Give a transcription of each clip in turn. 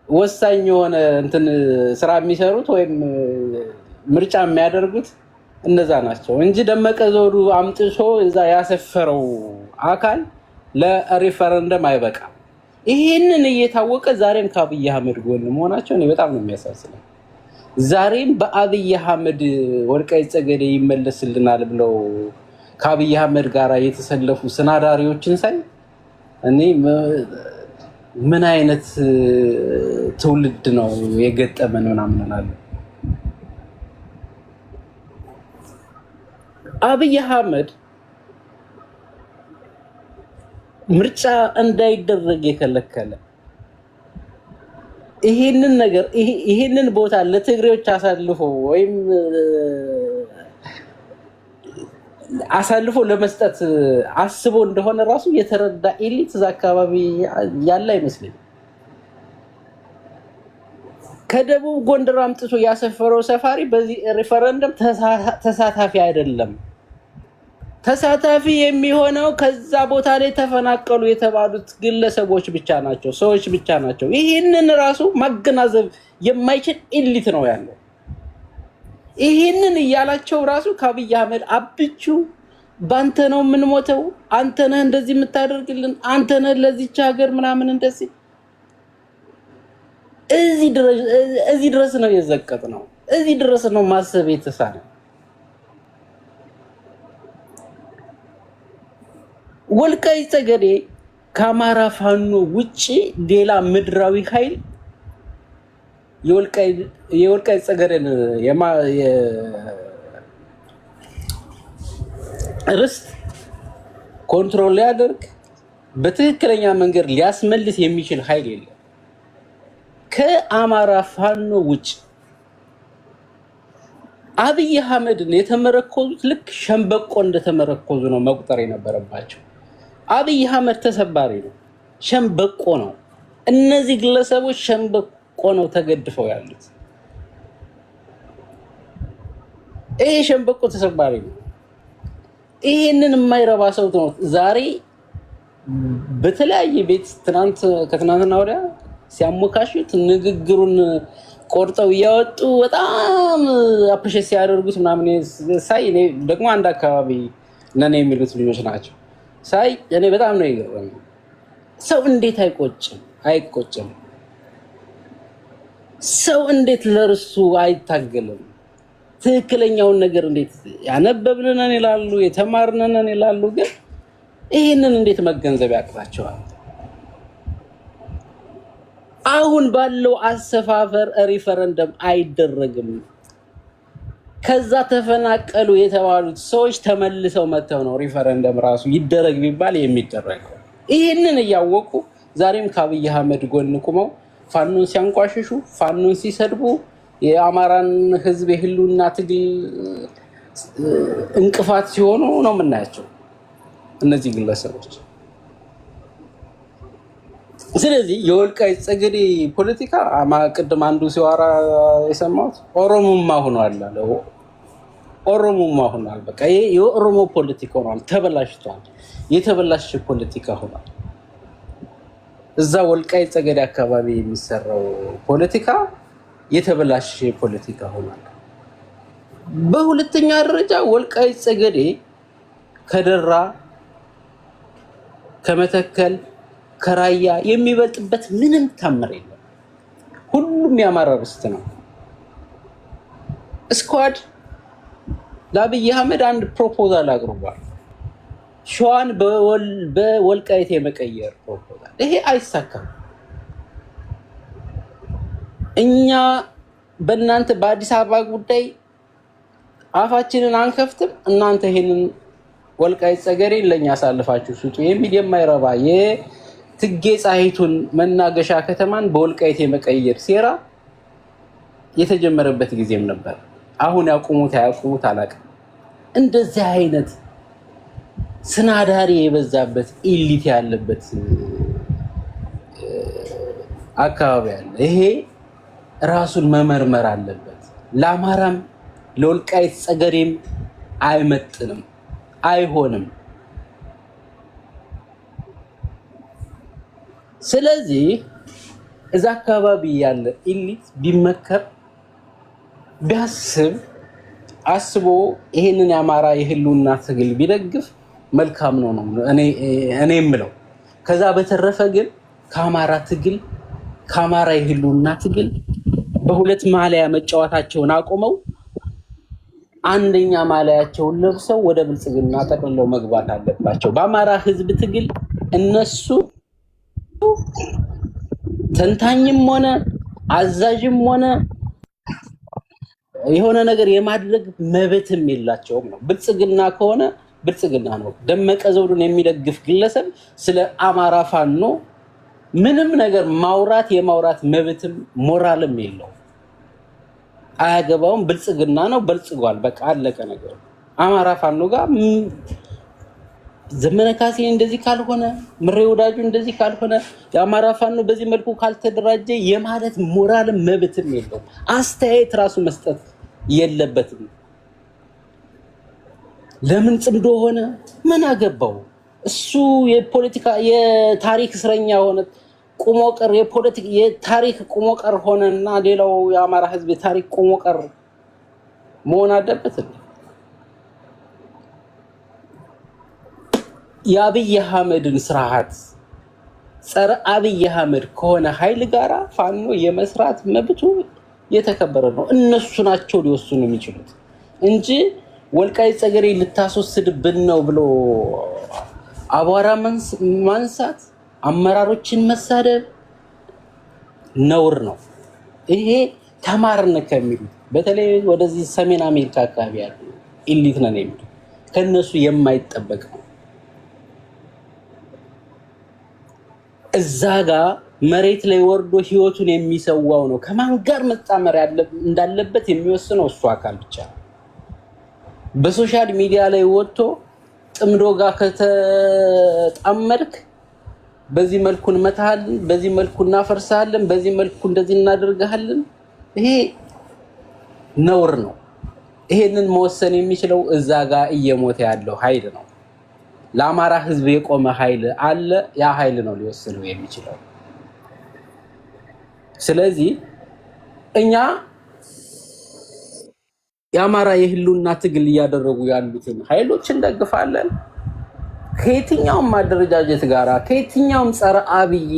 ወሳኝ የሆነ እንትን ስራ የሚሰሩት ወይም ምርጫ የሚያደርጉት እነዛ ናቸው እንጂ ደመቀ ዘውዱ አምጥቶ እዛ ያሰፈረው አካል ለሪፈረንደም አይበቃም። ይሄንን እየታወቀ ዛሬም ከአብይ አህመድ ጎን መሆናቸው እኔ በጣም ነው የሚያሳዝነው። ዛሬም በአብይ አህመድ ወልቃይት ጠገዴ ይመለስልናል ብለው ከአብይ አህመድ ጋር የተሰለፉ ስናዳሪዎችን ሳይ እኔ ምን አይነት ትውልድ ነው የገጠመን ምናምን እላለሁ። አብይ አህመድ ምርጫ እንዳይደረግ የከለከለ ይሄንን ቦታ ለትግሬዎች አሳልፎ ለመስጠት አስቦ እንደሆነ ራሱ የተረዳ ኤሊት እዛ አካባቢ ያለ አይመስልም። ከደቡብ ጎንደር አምጥቶ ያሰፈረው ሰፋሪ በዚህ ሪፈረንደም ተሳታፊ አይደለም። ተሳታፊ የሚሆነው ከዛ ቦታ ላይ ተፈናቀሉ የተባሉት ግለሰቦች ብቻ ናቸው፣ ሰዎች ብቻ ናቸው። ይህንን ራሱ ማገናዘብ የማይችል ኤሊት ነው ያለው። ይህንን እያላቸው ራሱ ከአብይ አህመድ አብቹ በአንተ ነው የምንሞተው፣ አንተ ነህ እንደዚህ የምታደርግልን፣ አንተ ነህ ለዚች ሀገር ምናምን እንደዚህ እዚህ ድረስ ነው የዘቀጥ ነው። እዚህ ድረስ ነው ማሰብ የተሳነ። ወልቃይት ጠገዴ ከአማራ ፋኖ ውጪ ሌላ ምድራዊ ኃይል የወልቃይት ጠገዴን ርስት ኮንትሮል ሊያደርግ በትክክለኛ መንገድ ሊያስመልስ የሚችል ኃይል የለም ከአማራ ፋኖ ውጪ። አብይ አህመድን የተመረኮዙት ልክ ሸምበቆ እንደተመረኮዙ ነው መቁጠር የነበረባቸው። አብይ አህመድ ተሰባሪ ነው፣ ሸምበቆ ነው። እነዚህ ግለሰቦች ሸምበቆ ነው ተገድፈው ያሉት። ይሄ ሸምበቆ ተሰባሪ ነው። ይሄንን የማይረባ ሰው ነው ዛሬ በተለያየ ቤት ከትናንትና ወዲያ ሲያሞካሹት ንግግሩን ቆርጠው እያወጡ በጣም አፕሪሼት ሲያደርጉት ምናምን ሳይ እኔ ደግሞ አንድ አካባቢ ነን የሚሉት ልጆች ናቸው ሳይ እኔ በጣም ነው የገረመኝ። ሰው እንዴት አይቆጭም? ሰው እንዴት ለርሱ አይታገልም? ትክክለኛውን ነገር እንዴት ያነበብንነን ይላሉ፣ የተማርንነን ይላሉ፣ ግን ይህንን እንዴት መገንዘብ ያቅታቸዋል? አሁን ባለው አሰፋፈር ሪፈረንደም አይደረግም። ከዛ ተፈናቀሉ የተባሉት ሰዎች ተመልሰው መተው ነው ሪፈረንደም ራሱ ይደረግ ቢባል የሚደረገው። ይህንን እያወቁ ዛሬም ከአብይ አህመድ ጎን ቁመው ፋኖን ሲያንቋሽሹ፣ ፋኖን ሲሰድቡ፣ የአማራን ህዝብ የህልውና ትግል እንቅፋት ሲሆኑ ነው የምናያቸው እነዚህ ግለሰቦች። ስለዚህ የወልቃይት ጠገዴ ፖለቲካ ቅድም አንዱ ሲዋራ የሰማሁት ኦሮሞማ ሆኗል አለ። ኦሮሞማ ሆኗል። በቃ ይሄ የኦሮሞ ፖለቲካ ሆኗል፣ ተበላሽቷል። የተበላሸ ፖለቲካ ሆኗል። እዛ ወልቃይት ጠገዴ አካባቢ የሚሰራው ፖለቲካ የተበላሸ ፖለቲካ ሆኗል። በሁለተኛ ደረጃ ወልቃይት ጠገዴ ከደራ ከመተከል ከራያ የሚበልጥበት ምንም ታምር የለም። ሁሉም የአማራ ርስት ነው። ስኳድ ለአብይ አህመድ አንድ ፕሮፖዛል አቅርቧል። ሸዋን በወልቃይት የመቀየር ፕሮፖዛል። ይሄ አይሳካም። እኛ በእናንተ በአዲስ አበባ ጉዳይ አፋችንን አንከፍትም፣ እናንተ ይሄንን ወልቃይት ጠገዴን ለኛ አሳልፋችሁ ስጡ የሚል የማይረባ የትጌ ጻይቱን መናገሻ ከተማን በወልቃይት የመቀየር ሴራ የተጀመረበት ጊዜም ነበር። አሁን ያቁሙት አያቁሙት አላውቅም። እንደዚህ አይነት ስናዳሪ የበዛበት ኢሊት ያለበት አካባቢ አለ። ይሄ ራሱን መመርመር አለበት። ለአማራም ለወልቃይት ጠገዴም አይመጥንም፣ አይሆንም። ስለዚህ እዛ አካባቢ ያለ ኢሊት ቢመከር ቢያስብ አስቦ ይሄንን የአማራ የህልውና ትግል ቢደግፍ መልካም ነው እኔ የምለው። ከዛ በተረፈ ግን ከአማራ ትግል ከአማራ የህልውና ትግል በሁለት ማሊያ መጫወታቸውን አቆመው አንደኛ ማሊያቸውን ለብሰው ወደ ብልጽግና ጠቅልለው መግባት አለባቸው። በአማራ ህዝብ ትግል እነሱ ተንታኝም ሆነ አዛዥም ሆነ የሆነ ነገር የማድረግ መብትም የላቸውም ነው። ብልጽግና ከሆነ ብልጽግና ነው። ደመቀ ዘውዱን የሚደግፍ ግለሰብ ስለ አማራ ፋኖ ምንም ነገር የማውራት መብትም ሞራልም የለው። አያገባውም። ብልጽግና ነው፣ በልጽጓል። በቃ አለቀ ነገር። አማራ ፋኖ ጋር ዘመነ ካሴ እንደዚህ ካልሆነ፣ ምሬ ወዳጁ እንደዚህ ካልሆነ፣ የአማራ ፋኖ በዚህ መልኩ ካልተደራጀ የማለት ሞራልም መብትም የለው። አስተያየት ራሱ መስጠት የለበትም። ለምን ጽምዶ ሆነ? ምን አገባው? እሱ የፖለቲካ የታሪክ እስረኛ ሆነ፣ ቁሞ ቀር የታሪክ ቁሞ ቀር ሆነና ሌላው የአማራ ህዝብ የታሪክ ቁሞ ቀር መሆን አለበት። የአብይ አህመድን ስርዓት ጸረ አብይ አህመድ ከሆነ ኃይል ጋራ ፋኖ የመስራት መብቱ የተከበረ ነው። እነሱ ናቸው ሊወስኑ የሚችሉት እንጂ ወልቃይት ጠገዴ ልታስወስድብን ነው ብሎ አቧራ ማንሳት፣ አመራሮችን መሳደብ ነውር ነው። ይሄ ተማርን ከሚሉት በተለይ ወደዚህ ሰሜን አሜሪካ አካባቢ ያሉ ኢሊት ነን የሚሉ ከነሱ የማይጠበቅ ነው። እዛ ጋር መሬት ላይ ወርዶ ህይወቱን የሚሰዋው ነው። ከማን ጋር መጣመር እንዳለበት የሚወስነው እሱ አካል ብቻ ነው። በሶሻል ሚዲያ ላይ ወጥቶ ጥምዶ ጋር ከተጣመርክ በዚህ መልኩ እንመታሃለን፣ በዚህ መልኩ እናፈርሳለን፣ በዚህ መልኩ እንደዚህ እናደርጋለን፣ ይሄ ነውር ነው። ይሄንን መወሰን የሚችለው እዛ ጋር እየሞተ ያለው ኃይል ነው። ለአማራ ህዝብ የቆመ ኃይል አለ። ያ ኃይል ነው ሊወስነው የሚችለው። ስለዚህ እኛ የአማራ የህልውና ትግል እያደረጉ ያሉትን ኃይሎች እንደግፋለን። ከየትኛውም አደረጃጀት ጋራ ከየትኛውም ጸረ አብይ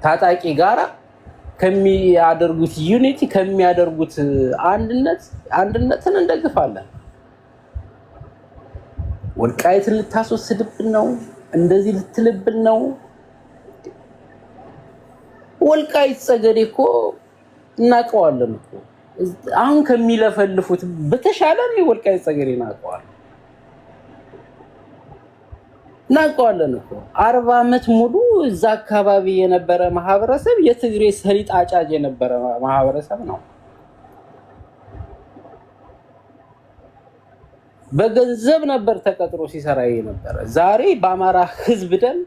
ታጣቂ ጋራ ከሚያደርጉት ዩኒቲ ከሚያደርጉት አንድነትን እንደግፋለን። ወልቃይትን ልታስወስድብን ነው፣ እንደዚህ ልትልብን ነው። ወልቃይት ጠገዴ እኮ እናውቀዋለን እኮ አሁን ከሚለፈልፉት በተሻለ ነው። ወልቃይት ጠገዴ እናውቀዋለን እኮ 40 ዓመት ሙሉ እዛ አካባቢ የነበረ ማህበረሰብ የትግሬ ሰሊጥ አጫጅ የነበረ ማህበረሰብ ነው። በገንዘብ ነበር ተቀጥሮ ሲሰራ የነበረ። ዛሬ በአማራ ህዝብ ደም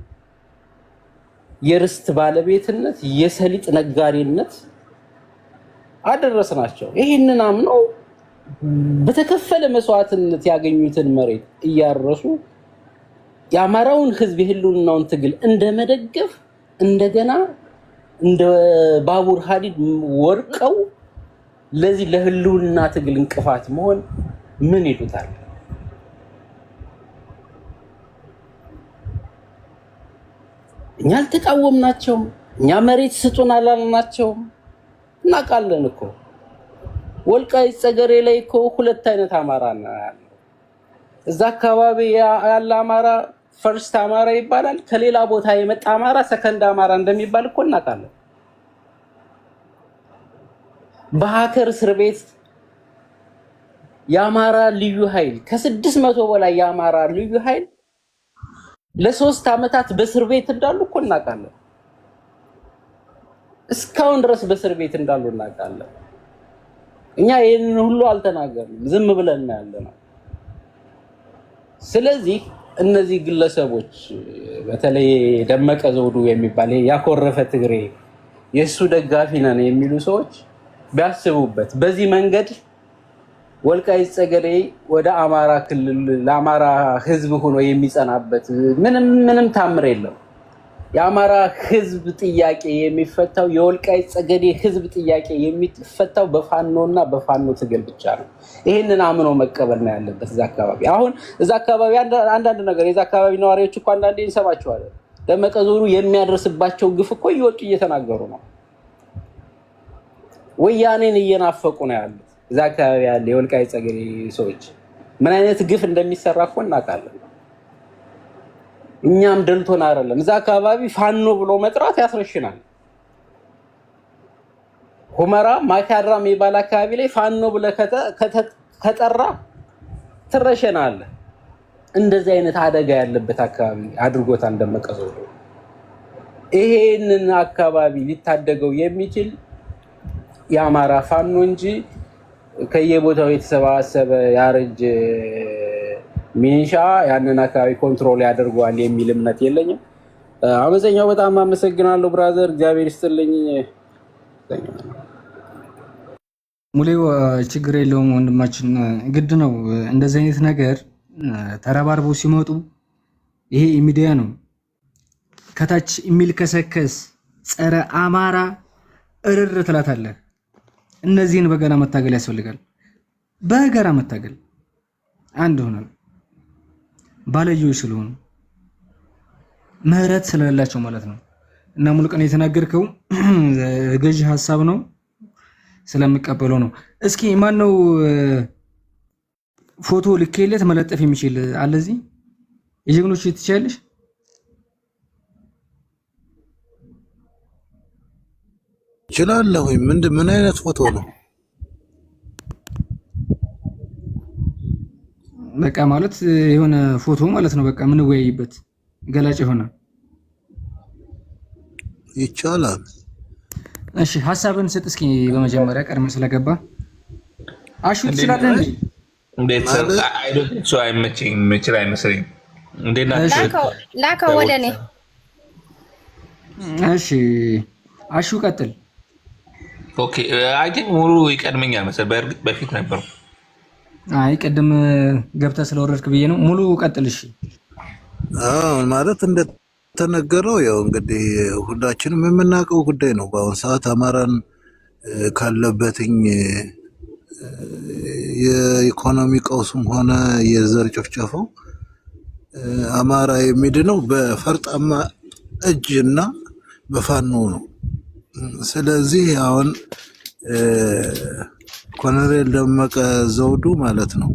የርስት ባለቤትነት የሰሊጥ ነጋዴነት አደረስናቸው። ይሄንን አምነው በተከፈለ መስዋዕትነት ያገኙትን መሬት እያረሱ የአማራውን ህዝብ የህልውናውን ትግል እንደመደገፍ እንደገና እንደ ባቡር ሀዲድ ወርቀው ለዚህ ለህልውና ትግል እንቅፋት መሆን ምን ይሉታል? እኛ አልተቃወምናቸውም። እኛ መሬት ስጡን አላልናቸውም። እናውቃለን እኮ ወልቃይት ጠገዴ ላይ እኮ ሁለት አይነት አማራ ነው ያለው። እዛ አካባቢ ያለ አማራ ፈርስት አማራ ይባላል። ከሌላ ቦታ የመጣ አማራ ሰከንድ አማራ እንደሚባል እኮ እናውቃለን። በሀከር እስር ቤት የአማራ ልዩ ኃይል ከ600 በላይ የአማራ ልዩ ኃይል ለ3 ዓመታት በእስር ቤት እንዳሉ እኮ እናውቃለን። እስካሁን ድረስ በእስር ቤት እንዳሉ እናውቃለን። እኛ ይሄንን ሁሉ አልተናገርንም፣ ዝም ብለን ያለነው። ስለዚህ እነዚህ ግለሰቦች በተለይ ደመቀ ዘውዱ የሚባል ያኮረፈ ትግሬ የሱ ደጋፊ ነን የሚሉ ሰዎች ቢያስቡበት፣ በዚህ መንገድ ወልቃይት ጠገዴ ወደ አማራ ክልል ለአማራ ህዝብ ሆኖ የሚጸናበት ምንም ታምር የለም። የአማራ ህዝብ ጥያቄ የሚፈታው የወልቃይት ጠገዴ ህዝብ ጥያቄ የሚፈታው በፋኖና በፋኖ ትግል ብቻ ነው። ይህንን አምኖ መቀበል ነው ያለበት። እዛ አካባቢ አሁን እዛ አካባቢ አንዳንድ ነገር የዛ አካባቢ ነዋሪዎች እኮ አንዳንዴ እንሰማቸዋለን። ደመቀ ዞሩ የሚያደርስባቸው ግፍ እኮ እየወጡ እየተናገሩ ነው። ወያኔን እየናፈቁ ነው ያሉት። እዛ አካባቢ ያለ የወልቃይት ጠገዴ ሰዎች ምን አይነት ግፍ እንደሚሰራ እኮ እናውቃለን። እኛም ደልቶን አይደለም። እዛ አካባቢ ፋኖ ብሎ መጥራት ያስረሽናል። ሁመራ ማይካድራ የሚባል አካባቢ ላይ ፋኖ ብለ ከጠራ ትረሸናለህ። እንደዚህ አይነት አደጋ ያለበት አካባቢ አድርጎታል ደመቀ ዘውዱ። ይሄንን አካባቢ ሊታደገው የሚችል የአማራ ፋኖ እንጂ ከየቦታው የተሰባሰበ ያረጀ ሚኒሻ ያንን አካባቢ ኮንትሮል ያደርገዋል የሚል እምነት የለኝም። አመፀኛው በጣም አመሰግናለሁ ብራዘር፣ እግዚአብሔር ይስጥልኝ። ሙሌው ችግር የለውም ወንድማችን፣ ግድ ነው እንደዚህ አይነት ነገር ተረባርበው ሲመጡ። ይሄ ሚዲያ ነው ከታች የሚልከሰከስ ጸረ አማራ እርር ትላታለህ። እነዚህን በጋራ መታገል ያስፈልጋል። በጋራ መታገል አንድ ሆነን ባለየዎች ስለሆኑ ምህረት ስለሌላቸው ማለት ነው። እና ሙሉቀን የተናገርከው ገዢ ሀሳብ ነው፣ ስለሚቀበለው ነው። እስኪ ማን ነው ፎቶ ልኬለት መለጠፍ የሚችል አለ እዚህ? የጀግኖች ትችያለሽ? እችላለሁ። ምን አይነት ፎቶ ነው? በቃ ማለት የሆነ ፎቶ ማለት ነው። በቃ ምን ወያይበት ገላጭ የሆነ ይቻላል። እሺ ሀሳብን ስጥ እስኪ። በመጀመሪያ ቀድመህ ስለገባ አሹ ትችላለህ እንዴ? እንዴት ሰው አይመችኝ ምችል አይመስለኝም። እንዴት ናችሁ? ላከው ወደ እኔ። እሺ አሹ ቀጥል። ኦኬ አይ ቲንክ ሙሉ ይቀድመኛል መሰለኝ። በእርግጥ በፊት ነበር። አይ ቅድም ገብተህ ስለወረድክ ብዬ ነው። ሙሉ ቀጥል። እሺ ማለት እንደተነገረው ያው እንግዲህ ሁላችንም የምናውቀው ጉዳይ ነው። በአሁን ሰዓት አማራን ካለበትኝ የኢኮኖሚ ቀውስም ሆነ የዘር ጭፍጨፋው አማራ የሚድነው በፈርጣማ እጅና በፋኖ ነው። ስለዚህ አሁን ኮሎኔል ደመቀ ዘውዱ ማለት ነው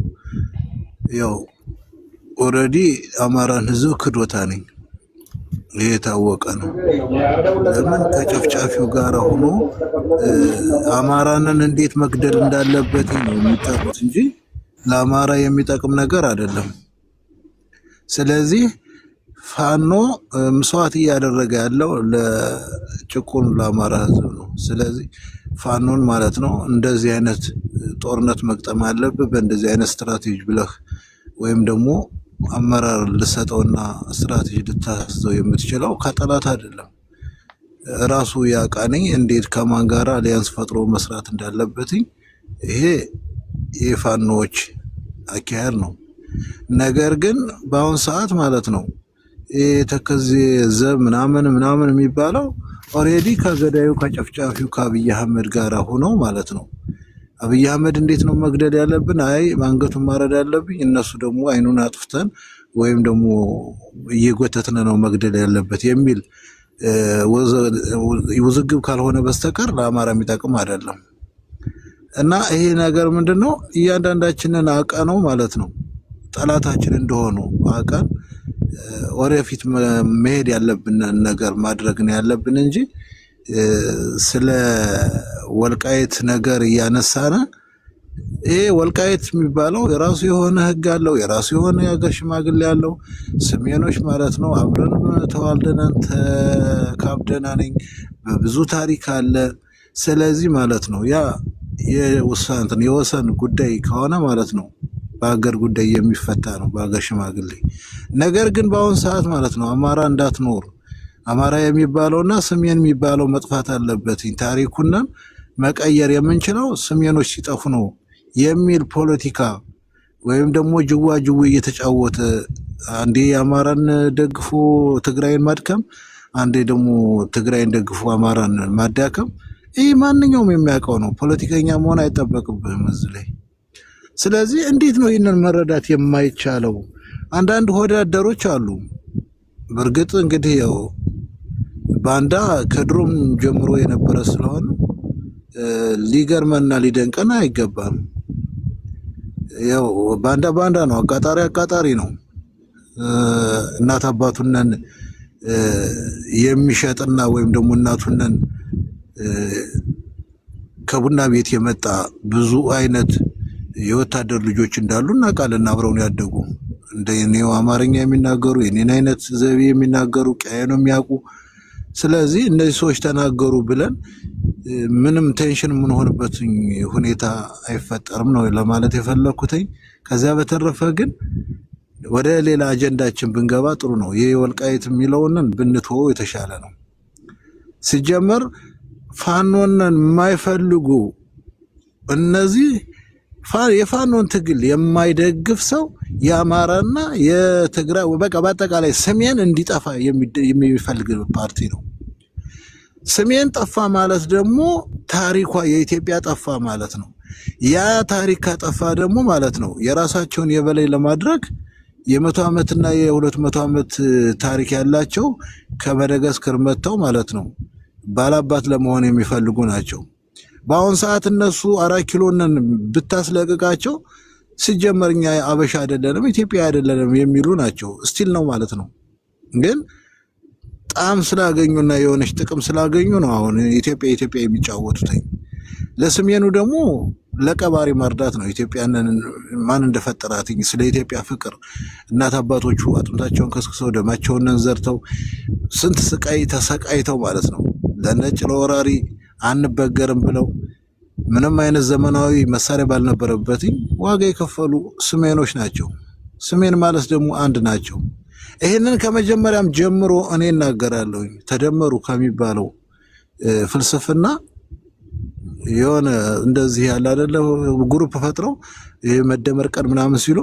ያው ኦልሬዲ አማራን ህዝብ ክዶታ ነኝ። ይሄ የታወቀ ነው። ለምን ከጨፍጫፊው ጋር ሆኖ አማራንን እንዴት መግደል እንዳለበት ነው የሚጠሩት እንጂ ለአማራ የሚጠቅም ነገር አይደለም። ስለዚህ ፋኖ መስዋዕት እያደረገ ያለው ለጭቁን ለአማራ ህዝብ ነው። ስለዚህ ፋኖን ማለት ነው እንደዚህ አይነት ጦርነት መቅጠም አለብህ። በእንደዚህ አይነት ስትራቴጂ ብለህ ወይም ደግሞ አመራር ልሰጠውና ስትራቴጂ ልታስዘው የምትችለው ከጠላት አይደለም። ራሱ ያቃነኝ እንዴት ከማን ጋር አሊያንስ ፈጥሮ መስራት እንዳለበትኝ ይሄ የፋኖዎች አካሄድ ነው። ነገር ግን በአሁን ሰዓት ማለት ነው የተከዜ ዘብ ምናምን የሚባለው ኦሬዲ ከገዳዩ ከጨፍጫፊው ከአብይ አህመድ ጋር ሆነው ማለት ነው። አብይ አህመድ እንዴት ነው መግደል ያለብን? አይ ማንገቱን ማረድ ያለብኝ፣ እነሱ ደግሞ አይኑን አጥፍተን ወይም ደግሞ እየጎተትን ነው መግደል ያለበት የሚል ውዝግብ ካልሆነ በስተቀር ለአማራ የሚጠቅም አይደለም። እና ይሄ ነገር ምንድነው እያንዳንዳችንን አቀ ነው ማለት ነው ጠላታችን እንደሆኑ አቀን ወደፊት መሄድ ያለብን ነገር ማድረግ ነው ያለብን እንጂ ስለ ወልቃይት ነገር እያነሳነ ይሄ ወልቃይት የሚባለው የራሱ የሆነ ህግ አለው፣ የራሱ የሆነ የሀገር ሽማግሌ ያለው ሰሜኖች ማለት ነው አብረን ተዋልደናን ተካብደናን በብዙ ታሪክ አለ። ስለዚህ ማለት ነው ያ የወሰን ጉዳይ ከሆነ ማለት ነው በሀገር ጉዳይ የሚፈታ ነው በሀገር ሽማግሌ። ነገር ግን በአሁን ሰዓት ማለት ነው አማራ እንዳትኖር አማራ የሚባለውና ሰሜን የሚባለው መጥፋት አለበት፣ ታሪኩን መቀየር የምንችለው ሰሜኖች ሲጠፉ ነው የሚል ፖለቲካ ወይም ደግሞ ጅዋ እየተጫወተ አንዴ አማራን ደግፎ ትግራይን ማድከም፣ አንዴ ደግሞ ትግራይን ደግፎ አማራን ማዳከም ይህ ማንኛውም የሚያውቀው ነው። ፖለቲከኛ መሆን አይጠበቅብህም እዚህ ላይ። ስለዚህ እንዴት ነው ይህንን መረዳት የማይቻለው? አንዳንድ ወዳደሮች አሉ። በእርግጥ እንግዲህ ያው ባንዳ ከድሮም ጀምሮ የነበረ ስለሆነ ሊገርመና ሊደንቀን አይገባም። ያው ባንዳ ነው፣ አቃጣሪ ነው። እናት አባቱነን የሚሸጥና ወይም ደግሞ እናቱነን ከቡና ቤት የመጣ ብዙ አይነት የወታደር ልጆች እንዳሉ እናውቃለን። አብረውን ያደጉ እንደኔው አማርኛ የሚናገሩ የኔን አይነት ዘይቤ የሚናገሩ ቀየኑ የሚያውቁ። ስለዚህ እነዚህ ሰዎች ተናገሩ ብለን ምንም ቴንሽን የምንሆንበት ሁኔታ አይፈጠርም ነው ለማለት የፈለኩትኝ። ከዚያ በተረፈ ግን ወደ ሌላ አጀንዳችን ብንገባ ጥሩ ነው። ይሄ ወልቃይት የሚለውን ብንተወው የተሻለ ነው። ሲጀመር ፋኖንን የማይፈልጉ እነዚህ የፋኖን ትግል የማይደግፍ ሰው የአማራና የትግራይ በቃ በአጠቃላይ ሰሜን እንዲጠፋ የሚፈልግ ፓርቲ ነው። ሰሜን ጠፋ ማለት ደግሞ ታሪኳ የኢትዮጵያ ጠፋ ማለት ነው። ያ ታሪክ ከጠፋ ደግሞ ማለት ነው የራሳቸውን የበላይ ለማድረግ የ100 ዓመትና የ200 ዓመት ታሪክ ያላቸው ከመደጋስከር መጥተው ማለት ነው ባላባት ለመሆን የሚፈልጉ ናቸው። በአሁን ሰዓት እነሱ 4 ኪሎንን ብታስለቅቃቸው ሲጀመርኛ አበሻ አይደለንም ኢትዮጵያ አይደለንም የሚሉ ናቸው። ስቲል ነው ማለት ነው። ግን ጣም ስላገኙና የሆነች ጥቅም ስላገኙ ነው አሁን ኢትዮጵያ የሚጫወቱት። ለሰሜኑ ደግሞ ለቀባሪ መርዳት ነው። ኢትዮጵያን ማን እንደፈጠራት ስለ ኢትዮጵያ ፍቅር እናት አባቶቹ አጥንታቸውን ከስክሰው ደማቸውን ዘርተው ስንት ስቃይ ተሰቃይተው ማለት ነው ለነጭ ለወራሪ አንበገርም ብለው ምንም አይነት ዘመናዊ መሳሪያ ባልነበረበት ዋጋ የከፈሉ ሰሜኖች ናቸው። ሰሜን ማለት ደግሞ አንድ ናቸው። ይሄንን ከመጀመሪያም ጀምሮ እኔ እናገራለሁ። ተደመሩ ከሚባለው ፍልስፍና የሆነ እንደዚህ ያለ አይደለ ግሩፕ ፈጥረው የመደመር ቀን ምናምን ሲሉ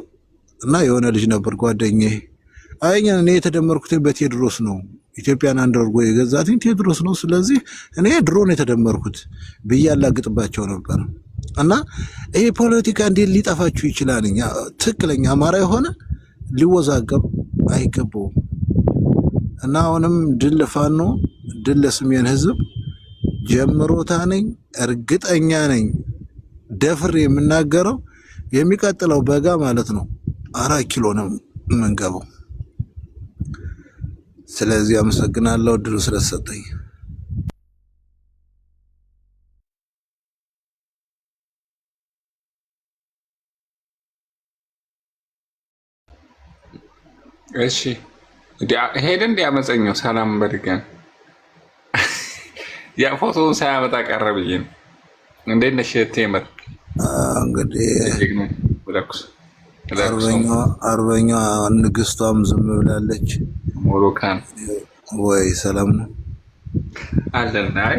እና የሆነ ልጅ ነበር ጓደኛዬ አይኛን እኔ የተደመርኩት በቴዎድሮስ ነው ኢትዮጵያን አንድ አድርጎ የገዛትኝ ቴዎድሮስ ነው። ስለዚህ እኔ ድሮን የተደመርኩት ብያላግጥባቸው ነበር። እና ይሄ ፖለቲካ እንዴት ሊጠፋችሁ ይችላል? ትክክለኛ አማራ የሆነ ሊወዛገብ አይገባውም። እና አሁንም ድል ፋኖ ድል ለሰሜን ህዝብ ጀምሮታ ነኝ፣ እርግጠኛ ነኝ። ደፍሬ የምናገረው የሚቀጥለው በጋ ማለት ነው 4 ኪሎ ነው የምንገባው። ስለዚህ አመሰግናለሁ እድሉ ስለተሰጠኝ። እሺ ሄደ እንደ ያመፀኛው ሰላም በድጋሚ ያ ፎቶውን ሳያመጣ ቀረ ብዬ ነው። እንዴት ነሽ ቴምር? እንግዲህ አርበኛ ንግስቷም ዝም ብላለች። ሞሮካን ወይ ሰላም ነው አለን። አይ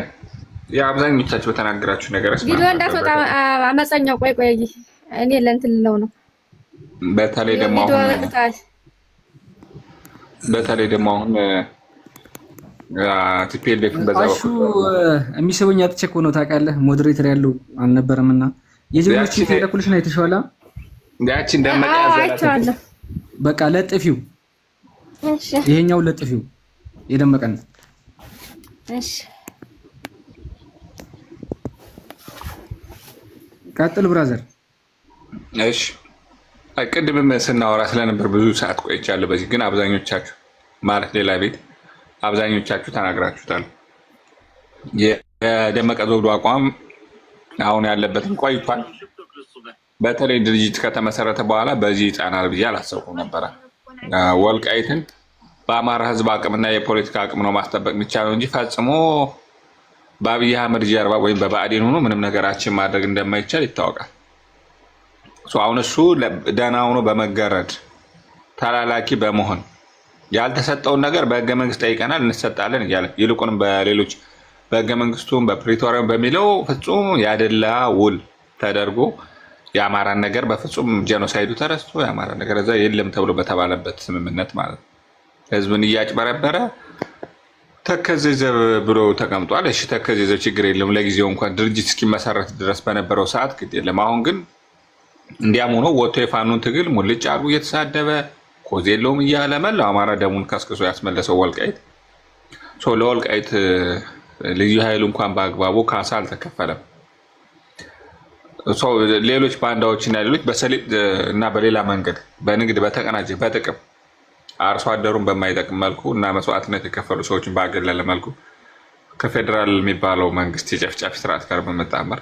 የአብዛኞቻችሁ በተናገራችሁ ነገር ቪዲዮ እንዳትወጣ አመፀኛው። ቆይ እኔ ለእንትን ልለው ነው። በተለይ ደግሞ አሁን ቲፒኤልኤፍን በዛ የሚስበኝ አጥቼ እኮ ነው ታውቃለህ። ሞዴሬተር ያለው አልነበረም እና የጅብኖች የተለኩልሽና የተሻለ ያቺን ደመቀ ያዘላችሁ በቃ ለጥፊው። እሺ ይሄኛው ለጥፊው የደመቀን። እሺ ቀጥል ብራዘር። እሺ ቅድምም ስናወራ ስለነበር ብዙ ሰዓት ቆይቻለሁ። በዚህ ግን አብዛኞቻችሁ ማለት ሌላ ቤት አብዛኞቻችሁ ተናግራችሁታል። የደመቀ ዘውዱ አቋም አሁን ያለበትን ቆይቷል። በተለይ ድርጅት ከተመሰረተ በኋላ በዚህ ይጫናል ብዬ አላሰብኩም ነበረ። ወልቃይትን በአማራ ሕዝብ አቅምና የፖለቲካ አቅም ነው ማስጠበቅ የሚቻለው እንጂ ፈጽሞ በአብይ አህመድ ጀርባ ወይም በብአዴን ሆኖ ምንም ነገራችን ማድረግ እንደማይቻል ይታወቃል። አሁን እሱ ደህና ሆኖ በመገረድ ተላላኪ በመሆን ያልተሰጠውን ነገር በህገ መንግስት ጠይቀናል እንሰጣለን እያለ ይልቁንም በሌሎች በህገ መንግስቱም በፕሪቶሪያም በሚለው ፍጹም ያደላ ውል ተደርጎ የአማራን ነገር በፍጹም ጄኖሳይዱ ተረስቶ የአማራ ነገር እዛ የለም ተብሎ በተባለበት ስምምነት ማለት ነው ህዝብን እያጭበረበረ ተከዘዘብ ብሎ ተቀምጧል። እሺ ተከዘዘብ ችግር የለም ለጊዜው እንኳን ድርጅት እስኪመሰረት ድረስ በነበረው ሰዓት ግድ የለም። አሁን ግን እንዲያም ሆኖ ወጥቶ የፋኖን ትግል ሙልጭ አድርጎ እየተሳደበ ኮዝ የለውም እያለ መላው አማራ ደሙን ከስክሶ ያስመለሰው ወልቃይት ለወልቃይት ልዩ ኃይል እንኳን በአግባቡ ካሳ አልተከፈለም። ሌሎች ባንዳዎችና ሌሎች በሰሊጥ እና በሌላ መንገድ በንግድ በተቀናጀ በጥቅም አርሶ አደሩን በማይጠቅም መልኩ እና መስዋዕትነት የከፈሉ ሰዎችን ባገለለ መልኩ ከፌዴራል የሚባለው መንግስት የጨፍጫፊ ስርዓት ጋር በመጣመር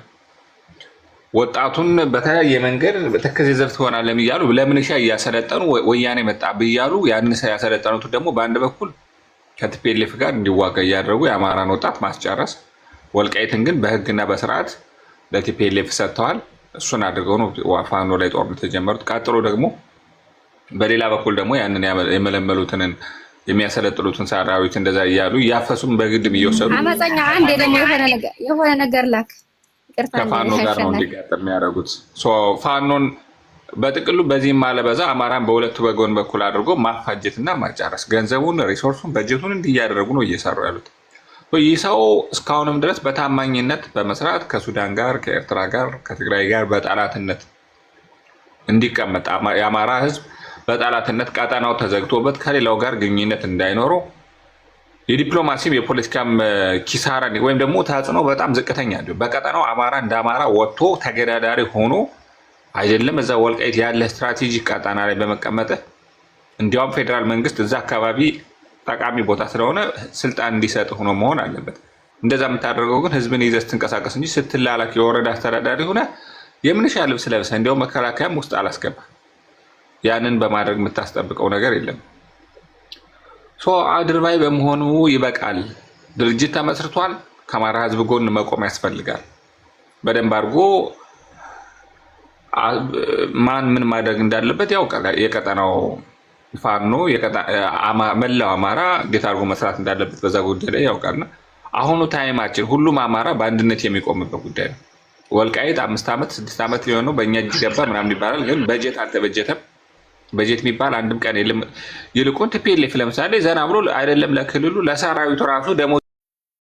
ወጣቱን በተለያየ መንገድ ተከዜ ዘብ ትሆናለህ እያሉ ለምንሻ እያሰለጠኑ ወያኔ መጣብህ እያሉ ያን ያሰለጠኑት ደግሞ በአንድ በኩል ከቲፒኤልኤፍ ጋር እንዲዋጋ እያደረጉ የአማራን ወጣት ማስጨረስ፣ ወልቃይትን ግን በህግና በስርዓት ለቲፒኤልኤፍ ሰጥተዋል። እሱን አድርገው ነው ፋኖ ላይ ጦርነት የጀመሩት። ቀጥሎ ደግሞ በሌላ በኩል ደግሞ ያንን የመለመሉትን የሚያሰለጥሉትን ሰራዊት እንደዛ እያሉ እያፈሱም በግድም እየወሰዱ አመፀኛ አንድ ደግሞ የሆነ ነገር ላክ ከፋኖ ጋር ነው እንዲጋጠም የሚያደርጉት። ፋኖን በጥቅሉ በዚህም አለበዛ አማራን በሁለቱ በጎን በኩል አድርጎ ማፋጀትና ማጫረስ፣ ገንዘቡን፣ ሪሶርሱን፣ በጀቱን እንዲህ እያደረጉ ነው እየሰሩ ያሉት። ይህ ሰው እስካሁንም ድረስ በታማኝነት በመስራት ከሱዳን ጋር፣ ከኤርትራ ጋር፣ ከትግራይ ጋር በጠላትነት እንዲቀመጥ የአማራ ህዝብ በጠላትነት ቀጠናው ተዘግቶበት ከሌላው ጋር ግንኙነት እንዳይኖረው የዲፕሎማሲም የፖለቲካም ኪሳራ ወይም ደግሞ ተጽዕኖ በጣም ዝቅተኛ እንዲሁም በቀጠናው አማራ እንደ አማራ ወጥቶ ተገዳዳሪ ሆኖ አይደለም እዛ ወልቃይት ያለ ስትራቴጂክ ቀጠና ላይ በመቀመጥ እንዲያውም ፌዴራል መንግስት እዛ አካባቢ ጠቃሚ ቦታ ስለሆነ ስልጣን እንዲሰጥ ሆኖ መሆን አለበት። እንደዛ የምታደርገው ግን ህዝብን ይዘህ ስትንቀሳቀስ እንጂ ስትላላክ የወረዳ አስተዳዳሪ ሆነ የምንሻ ልብስ ለብሰህ እንዲያውም መከላከያም ውስጥ አላስገባ ያንን በማድረግ የምታስጠብቀው ነገር የለም። አድርባይ በመሆኑ ይበቃል። ድርጅት ተመስርቷል። ከአማራ ህዝብ ጎን መቆም ያስፈልጋል። በደንብ አድርጎ ማን ምን ማድረግ እንዳለበት ያውቃል። የቀጠናው ፋኖ መላው አማራ እንዴት አድርጎ መስራት እንዳለበት በዛ ጉዳይ ላይ ያውቃልና አሁኑ ታይማችን ሁሉም አማራ በአንድነት የሚቆምበት ጉዳይ ነው። ወልቃይት 5 ዓመት 6 ዓመት ሊሆነው በእኛ እጅ ገባ ምናምን ይባላል፣ ግን በጀት አልተበጀተም። በጀት የሚባል አንድም ቀን የለም። ይልቁን ቲፒኤልኤፍ ለምሳሌ ዘና ብሎ አይደለም ለክልሉ ለሰራዊቱ ራሱ ደሞ